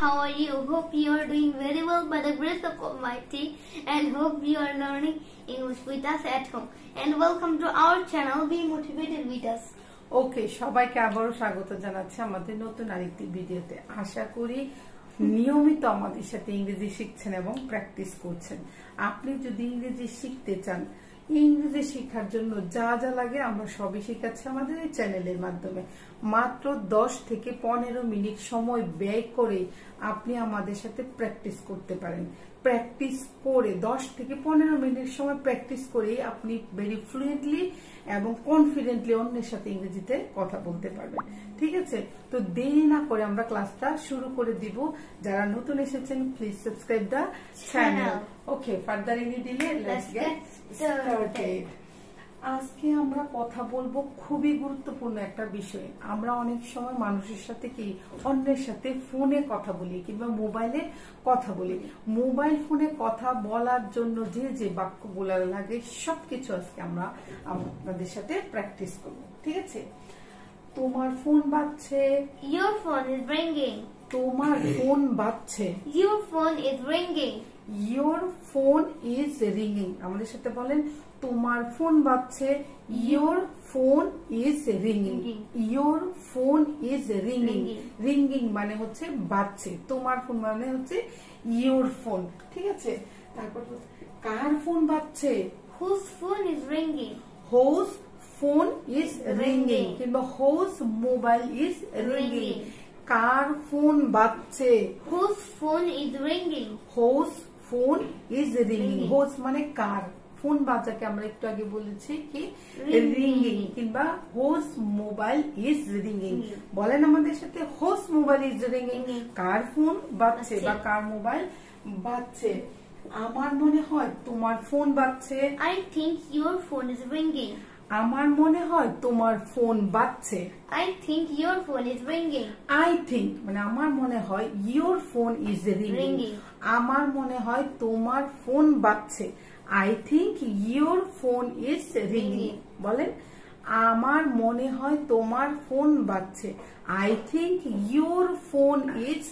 how are you? Hope you are doing very well by the grace of Almighty, and hope you are learning English with us at home. And welcome to our channel, Be Motivated with us. ওকে, সবাইকে আবারও স্বাগত জানাচ্ছি আমাদের নতুন আরেকটি ভিডিওতে। আশা করি নিয়মিত আমাদের সাথে ইংরেজি শিখছেন এবং প্র্যাকটিস করছেন। আপনি যদি ইংরেজি শিখতে চান, ইংরেজি শেখার জন্য যা যা লাগে আমরা সবই শেখাচ্ছি আমাদের এই চ্যানেলের মাধ্যমে। মাত্র 10 থেকে 15 মিনিট সময় ব্যয় করে আপনি আমাদের সাথে প্র্যাকটিস করতে পারেন। প্র্যাকটিস করে 10 থেকে 15 মিনিট সময় প্র্যাকটিস করেই আপনি ভেরি ফ্লুয়েন্টলি এবং কনফিডেন্টলি অন্যের সাথে ইংরেজিতে কথা বলতে পারবেন। ঠিক আছে, তো দেরি না করে আমরা ক্লাসটা শুরু করে দিব। যারা নতুন এসেছেন please subscribe the channel. Okay, further any delay, let's get started. আজকে আমরা কথা বলবো খুবই গুরুত্বপূর্ণ একটা বিষয়। আমরা অনেক সময় মানুষের সাথে কি অন্যের সাথে ফোনে কথা বলি কিংবা মোবাইলে কথা বলি। মোবাইল ফোনে কথা বলার জন্য যে যে বাক্যগুলো লাগে সবকিছু আজকে আমরা আপনাদের সাথে প্র্যাকটিস করব। ঠিক আছে, তোমার ফোন বাজছে। Your phone is ringing. তোমার ফোন বাজছে। Your phone is ringing. Your phone is ringing. আমাদের সাথে বলেন, তোমার ফোন বাজছে। Your phone is ringing. Your phone is ringing. Ringing মানে হচ্ছে বাজছে, তোমার ফোন মানে হচ্ছে your phone। ঠিক আছে, তারপর কার ফোন বাজছে? Whose phone is ringing? Whose phone is ringing কিংবা whose mobile is ringing। Car phone বাজছে? Whose phone is ringing? Whose phone is ringing. Whose মানে কার, ফোন বাজাকে আমরা একটু আগে বলেছি কি রিঙ্গিং কিংবা whose mobile is ringing। বলেন আমাদের সাথে, whose mobile is ringing। Car phone বাজছে বা কার মোবাইল বাজছে। আমার মনে হয় তোমার ফোন বাজছে। I think your phone is ringing. আমার মনে হয় তোমার ফোন বাজছে। I think your phone is ringing. I think মানে আমার মনে হয় your phone is ringing। আমার mone hoy তোমার ফোন বাজছে। I think your phone is ringing। বলেন, আমার মনে হয় তোমার ফোন বাজছে। I think your phone is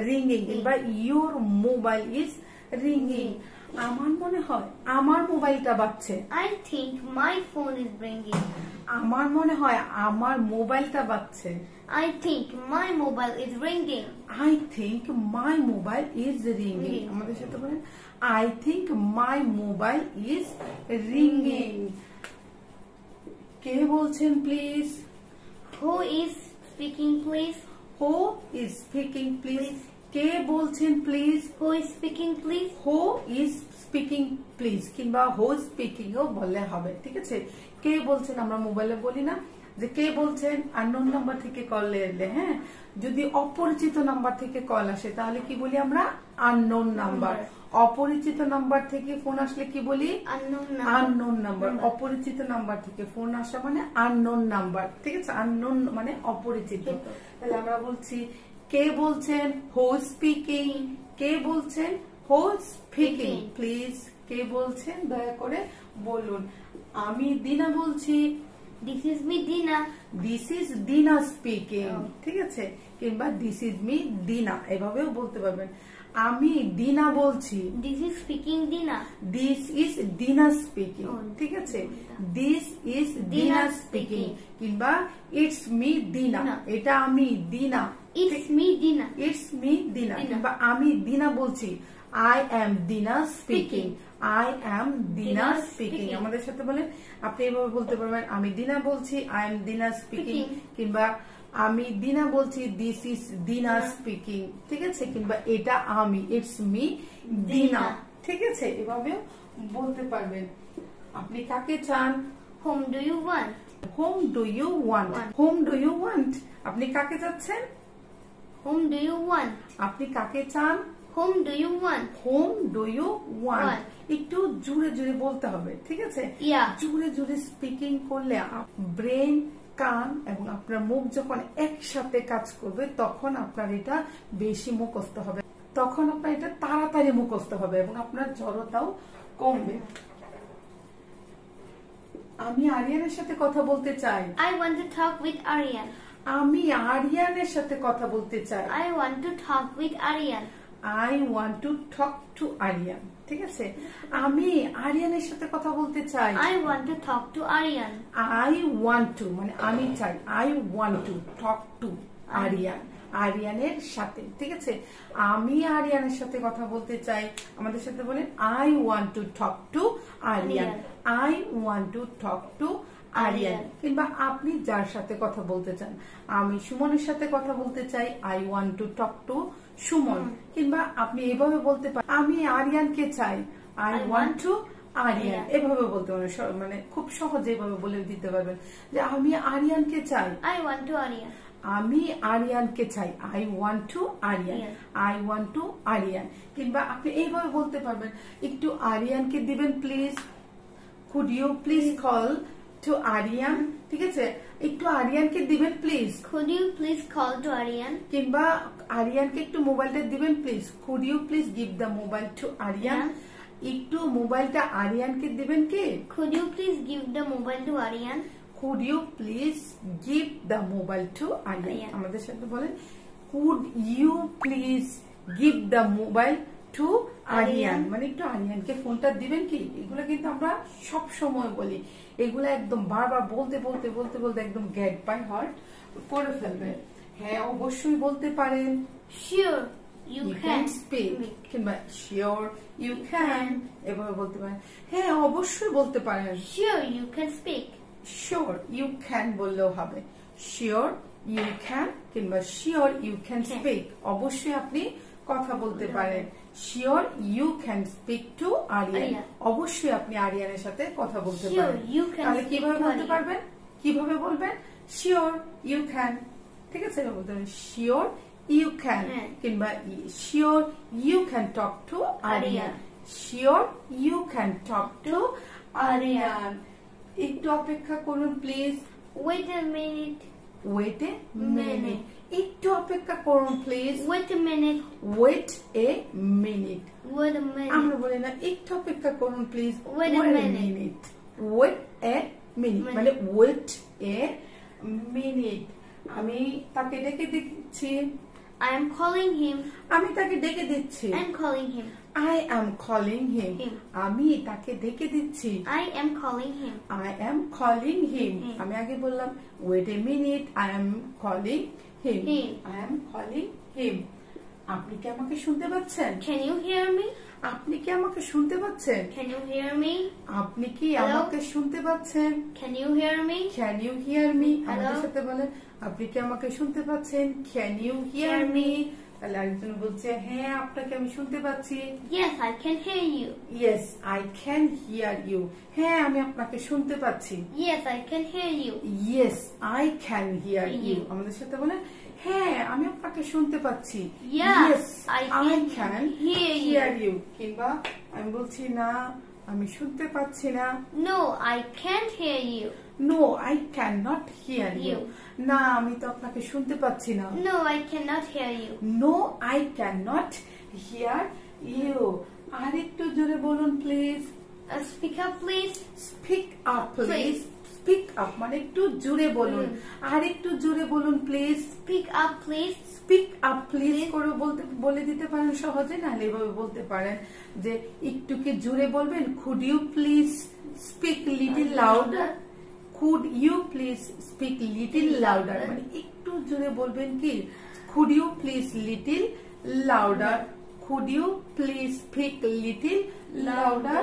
ringing কিংবা your mobile is ringing। আমার মনে হয় আমার মোবাইলটা বাজছে। I think my phone is ringing. আমার মনে হয় আমার মোবাইলটা বাজছে। I think my mobile is ringing. I think my mobile is ringing। আমাদের সাথে বলেন, I think my mobile is ringing। কে বলছেন please? Who is speaking please? Who is speaking please? কে বলছেন please? Who is speaking please? Who is speaking please কিংবা who is speaking ও বললে হবে। ঠিক আছে, কে বলছেন আমরা মোবাইলে বলি না যে কে বলছেন আননোন নাম্বার থেকে কল এলে। হ্যাঁ, যদি অপরিচিত নাম্বার থেকে কল আসে তাহলে কি বলি আমরা? Unknown number. অপরিচিত নাম্বার থেকে ফোন আসলে কি বলি? Unknown number. অপরিচিত নাম্বার থেকে ফোন আসা মানে আননোন নাম্বার। ঠিক আছে, আননোন মানে অপরিচিত। তাহলে আমরা বলছি কে বলছেন? Who speaking. কে বলছেন? Who speaking. প্লিজ কে বলছেন দয়া করে বলুন। আমি দিনা বলছি। This is me Dina. This is Dina speaking। ঠিক আছে, কিংবা this is me Dina এভাবেও বলতে পারবেন। আমি দিনা বলছি। This is speaking Dina. This is Dina speaking। ঠিক আছে, This is Dina speaking কিংবা It's me Dina। এটা আমি দিনা। It's me Dina. It's me Dina কিংবা আমি দিনা বলছি। I am Dina speaking। I am Dina speaking। আমাদের সাথে বলেন, আপনি এভাবে বলতে পারবেন, আমি দিনা বলছি, I am Dina speaking কিংবা আমি দিনা বলছি, This is Dina speaking। ঠিক আছে, কিংবা এটা আমি, It's me Dina। ঠিক আছে, এভাবেও বলতে পারবেন। আপনি কাকে চান? Whom do you want? Whom do you want? Whom do you want? আপনি কাকে চাচ্ছেন? Whom do you want? আপনি কাকে চান? Whom do you want? Whom do you want? একটু জোরে জোরে বলতে হবে। ঠিক আছে, জোরে জোরে স্পিকিং করলে ব্রেন, কান এবং আপনার মুখ যখন একসাথে কাজ করবে তখন আপনার এটা বেশি মুখস্থ হবে, তখন আপনার এটা তাড়াতাড়ি মুখস্থ হবে এবং আপনার জড়তাও কমবে। আমি আরিয়ানের সাথে কথা বলতে চাই। I want to talk with Aryan. আমি আরিয়ানের সাথে কথা বলতে চাই। I want to talk with Aryan. I want to talk to Aryan. ঠিক আছে, আমি আরিয়ানের সাথে কথা বলতে চাই। I want to talk to Aryan. I want to মানে আমি চাই, I want to talk to Aryan, আরিয়ানের সাথে। ঠিক আছে, আমি আরিয়ানের সাথে কথা বলতে চাই। আমাদের সাথে বলেন I want to talk to Aryan. I want to talk to Aryan. কিংবা আপনি যার সাথে কথা বলতে চান, আমি সুমনের সাথে কথা বলতে চাই, I want to talk to Suman. কিংবা আপনি এভাবে বলতে পারেন, আমি আরিয়ানকে চাই, I want to Aryan। এভাবে বলতে পারেন, মানে খুব সহজে এভাবে বলে দিতে পারবেন যে আমি আরিয়ানকে চাই, I want to Aryan. আমি আরিয়ানকে চাই, I want to Aryan. I want to Aryan। কিংবা আপনি এইভাবে বলতে পারবেন, একটু আরিয়ানকে দিবেন please, could you please call to Aryan। ঠিক আছে, একটু আরিয়ানকে দিবেন please, Could you please call to Aryan? কিংবা আরিয়ানকে একটু মোবাইলটা দিবেন please, could you please give the mobile to Aryan। একটু মোবাইলটা আরিয়ানকে দিবেন কি, Could you please give the mobile to Aryan? could you please give the mobile to Aryan। আমাদের সাথে বলেন, could you please give the mobile to Aryan, মানে একটু আরিয়ানকে ফোনটা দিবেন কি। এগুলো কিন্তু আমরা সব সময় বলি, এগুলো একদম বারবার বলতে বলতে বলতে বলতে একদম গেট বাই হার্ট করে ফেলবেন। হ্যাঁ অবশ্যই বলতে পারেন, Sure, you can speak। কিংবা sure you can এভাবে বলতে পারেন। হ্যাঁ অবশ্যই বলতে পারেন, Sure, you can speak. sure you can বললেও হবে, sure you can কিংবা sure you can speak। অবশ্যই আপনি কথা বলতে পারেন, sure you can speak to Aryan। অবশ্যই আপনি আরিয়ানের সাথে কথা বলতে পারেন। তাহলে কিভাবে বলতে পারবেন, কিভাবে বলবেন, sure you can। ঠিক আছে, বলতে পারেন sure you can কিংবা sure you can talk to Aryan। sure you can talk to Aryan। একটু অপেক্ষা করুন please, Wait a minute. wait a minute। একটু অপেক্ষা করুন please, Wait a minute. wait a minute। Wait a minute. আমরা বলি না একটু অপেক্ষা করুন please, Wait a minute. wait a minute মানে wait a minute। আমি তাকে ডেকে দিচ্ছি, I am calling him. আমি তাকে ডেকে দিচ্ছি, I am calling him. I am calling him। আমি তাকে ডেকে দিচ্ছি, I am calling him. I am calling him। আমি আগে বললাম wait a minute, I am calling him। I am calling him। আপনি কি আমাকে শুনতে পাচ্ছেন? Can you hear me? আপনি কি আমাকে শুনতে পাচ্ছেন? Can you hear me? আপনি কি আমাকে শুনতে পাচ্ছেন? Can you hear me? Can you hear me? আমাদের সাথে বলেন, আপনি কি আমাকে শুনতে পাচ্ছেন? Can you hear me? তাহলে আরেকজন বলছে, হ্যাঁ আপনাকে আমি শুনতে পাচ্ছি। Yes, I can hear you. Yes, I can hear you। হ্যাঁ আমি আপনাকে শুনতে পাচ্ছি। Yes, I can hear you. Yes, I can hear you। আমাদের সাথে বলেন, হ্যাঁ আমি আপনাকে শুনতে পাচ্ছি। Yes, I can hear you। কিংবা আমি বলছি না আমি শুনতে পাচ্ছি না। No, I can't hear you. No, I cannot hear you। না আমি তো আপনাকে শুনতে পাচ্ছি না। No, I cannot hear you. No, I cannot hear you। আর একটু জোরে বলুন please. Speak up, please. Speak up, please। Speak up মানে একটু জোরে বলুন, আর একটু জোরে বলুন please. Speak up, please. Speak up, please করে বলে দিতে পারেন সহজে, নাহলে এভাবে বলতে পারেন যে একটু কি জোরে বলবেন, could you please speak little louder। could you please speak little louder মানে একটু জোরে বলবেন কি, could you please little louder। could you please speak little louder।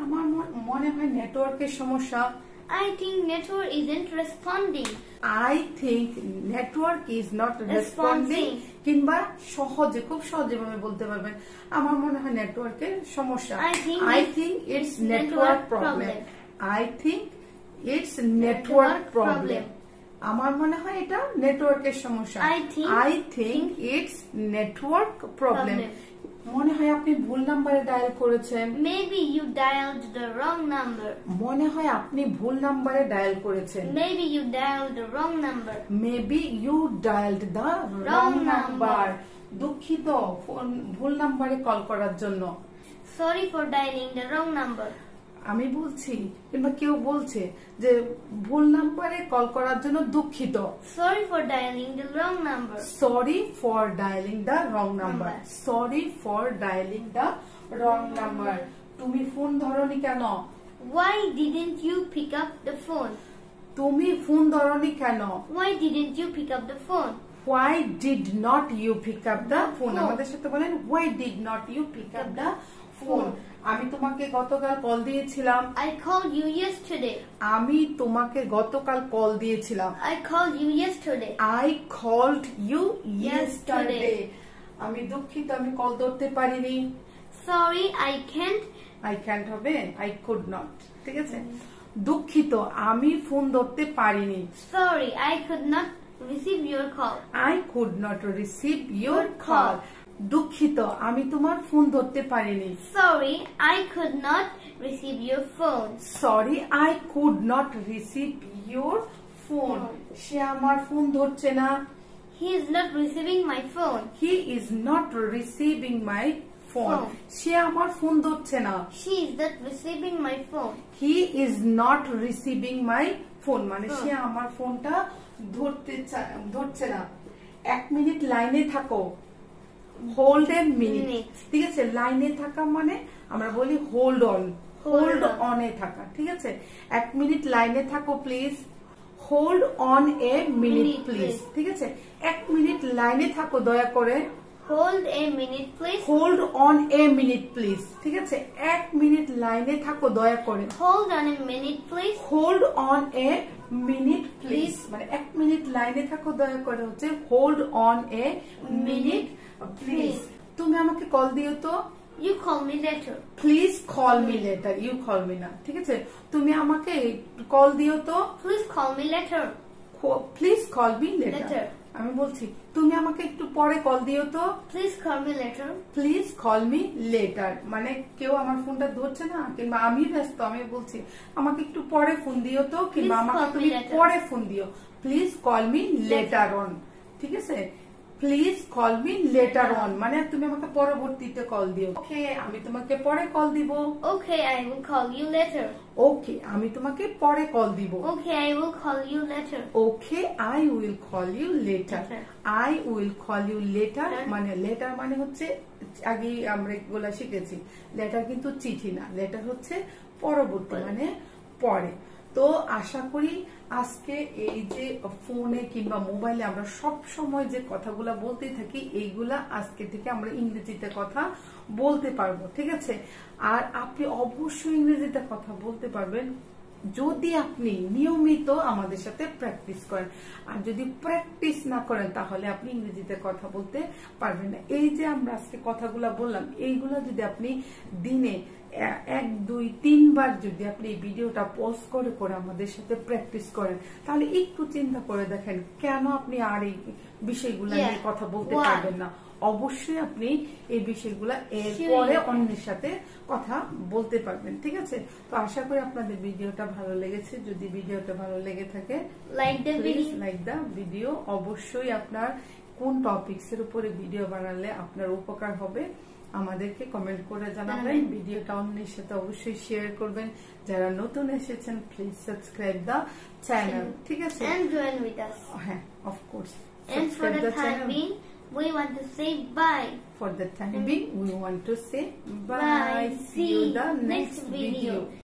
আমার মনে হয় নেটওয়ার্কের সমস্যা। I think network isn't responding. I think network is not responding। কিংবা সহজে খুব সহজে ভাবে বলতে পারবেন, আমার মনে হয় নেটওয়ার্কের সমস্যা। I think it's network problem। I think it's network problem। আমার মনে হয় এটা নেটওয়ার্কের সমস্যা। I think it's network problem। মনে হয় আপনি ভুল নাম্বারে ডায়াল করেছেন। Maybe you dialed the wrong number. মনে হয় আপনি ভুল নাম্বারে ডায়াল করেছেন। Maybe you dialed the wrong number. Maybe you dialed the wrong number। দুঃখিত ভুল নাম্বারে কল করার জন্য। Sorry for dialing the wrong number। আমি বলছি কিংবা কেউ বলছে যে ভুল নাম্বারে কল করার জন্য দুঃখিত, Sorry for dialing the wrong number. Sorry for dialling the wrong number, sorry for dialling the wrong number. তুমি ফোন ধরনি কেন? Why didn't you pick up the phone? তুমি ফোন ধরনি কেন? Why didn't you pick up the phone? Why did not you pick up the phone? Phone. আমাদের সাথে বলেন why did not you pick up the phone? আমি তোমাকে গতকাল call দিয়েছিলাম। I called you yesterday. আমি তোমাকে গতকাল কল দিয়েছিলাম। I called you yesterday. I called you yesterday. Yesterday. আমি দুঃখিত, আমি কল ধরতে পারিনি। Sorry, I can't. I can't হবে I could not, ঠিক আছে? দুঃখিত, আমি ফোন ধরতে পারিনি। Sorry, I could not receive your call. I could not receive your Your call. call. দুঃখিত, আমি তোমার ফোন ধরতে পারিনি। Sorry, I could not receive your phone. Sorry, I could not receive your phone. সে আমার phone ধরছে না। He is not receiving my phone. He is not receiving my phone. Phone. সে আমার phone ধরছে না। She is not receiving my phone. He is not receiving my phone. মানে Phone. সে আমার ফোনটা ধরছে না। 1 মিনিট লাইনে থাকো। Hold a minute, Minute. ঠিক আছে? লাইনে থাকা মানে আমরা বলি hold on, hold Hold on. অনে থাকা, ঠিক আছে? 1 মিনিট লাইনে থাকো please. Hold on a minute Minute, please, please. ঠিক আছে? 1 মিনিট লাইনে থাকো দয়া করে। Hold a minute, please. Hold on a minute please, ঠিক আছে? 1 মিনিট লাইনে থাকো দয়া করে। Hold on a minute, please. Hold on a minute please, মানে 1 মিনিট লাইনে থাকো দয়া করে হচ্ছে hold on a minute please. তুমি আমাকে কল দিও তো। You call me later. Please call me later, you call me না, ঠিক আছে? তুমি আমাকে কল দিও তো। Please call me later. Please call me letter. Later. আমি বলছি তুমি আমাকে একটু পরে কল দিও তো। Please call me later. Please call me letter, মানে কেউ আমার ফোনটা ধরছে না কিংবা আমি ব্যস্ত, আমি বলছি আমাকে একটু পরে ফোন দিও তো, কিংবা Please আমাকে call me তুমি later. পরে ফোন দিও। Please call me letter on, ঠিক আছে? Please call me letter on মানে তুমি আমাকে পরবর্তীতে কল দিও। ওকে, আমি তোমাকে পরে কল দিব। Okay, I will call you later. ওকে, আমি তোমাকে পরে কল দিব। Okay, I will call you later. Okay, I will call you later. Later. I will call you later Later. মানে লেটার মানে হচ্ছে আগে আমরা এগুলা শিখেছি, লেটার কিন্তু চিঠি না, লেটার হচ্ছে পরবর্তী মানে পরে। তো আশা করি আজকে এই যে ফোনে কিংবা মোবাইলে আমরা সব সময় যে কথাগুলা বলতে থাকি এইগুলা আজকে থেকে আমরা ইংরেজিতে কথা বলতে পারবো, ঠিক আছে? আর আপনি অবশ্যই ইংরেজিতে কথা বলতে পারবেন যদি আপনি নিয়মিত আমাদের সাথে প্র্যাকটিস করেন। আর যদি প্র্যাকটিস না করেন তাহলে আপনি ইংরেজিতে কথা বলতে পারবেন না। এই যে আমরা আজকে কথাগুলা বললাম এইগুলা যদি আপনি দিনে 1, 2, 3 বার যদি আপনি এই ভিডিওটা পজ করে করে আমাদের সাথে প্র্যাকটিস করেন তাহলে একটু চিন্তা করে দেখেন কেন আপনি আর এই বিষয়গুলো নিয়ে কথা বলতে পারবেন না। অবশ্যই আপনি এই বিষয়গুলা এরপরে অন্যের সাথে কথা বলতে পারবেন, ঠিক আছে? তো আশা করি আপনাদের ভিডিওটা ভালো লেগেছে। যদি ভিডিওটা ভালো লেগে থাকে Like the please video. Like the video. অবশ্যই আপনার কোন টপিকস এর উপরে ভিডিও বানালে আপনার উপকার হবে আমাদেরকে কমেন্ট করে জানাবেন। ভিডিওটা অন্যের সাথে অবশ্যই শেয়ার করবেন। যারা নতুন এসেছেন প্লিজ সাবস্ক্রাইব দা চ্যানেল, ঠিক আছে? And join with us. হ্যাঁ, of course. And for the time being, we want to say bye. For the time being, we want to say bye. Bye. See you the next video.